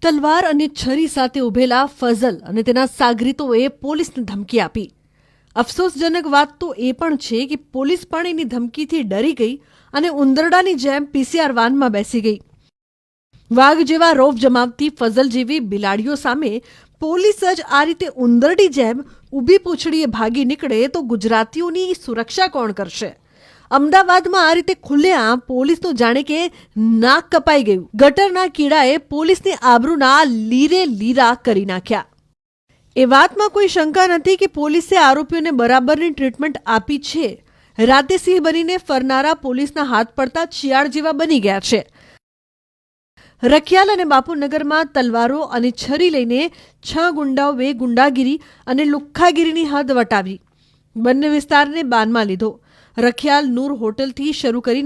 તલવાર અને છરી સાથે ઉભેલા ફઝલ અને તેના સાગરીતોએ પોલીસને ધમકી આપી. અફસોસજનક વાત તો એ પણ છે કે પોલીસ પણ એની ધમકીથી ડરી ગઈ અને ઉંદરડાની જેમ પીસીઆર વાનમાં બેસી ગઈ. વાઘ જેવા રોફ જમાવતી ફઝલ જેવી બિલાડીઓ સામે પોલીસ જ આ રીતે ઉંદરડી જેમ ઊભી પૂંછડીએ ભાગી નીકળે તો ગુજરાતીઓની સુરક્ષા કોણ કરશે? અમદાવાદમાં આ રીતે ખુલ્લેઆમ પોલીસનું જાણે કે નાક કપાઈ ગયું. ગટરના કીડાએ પોલીસની આબરૂના લીરે લીરા કરી નાખ્યા. એ વાતમાં કોઈ શંકા નથી કે પોલીસે આરોપીઓને બરાબરની ટ્રીટમેન્ટ આપી છે. રાતે સિંહ બનીને ફરનારા પોલીસના હાથ પડતા શિયાળ જેવા બની ગયા છે. રખિયાલ અને બાપુનગરમાં તલવારો અને છરી લઈને 6 ગુંડાઓએ ગુંડાગીરી અને લુખ્ખાગીરીની હદ વટાવી બંને વિસ્તારને બાનમાં લીધો. રખિયાલ નૂર હોટલથી શરૂ કરીને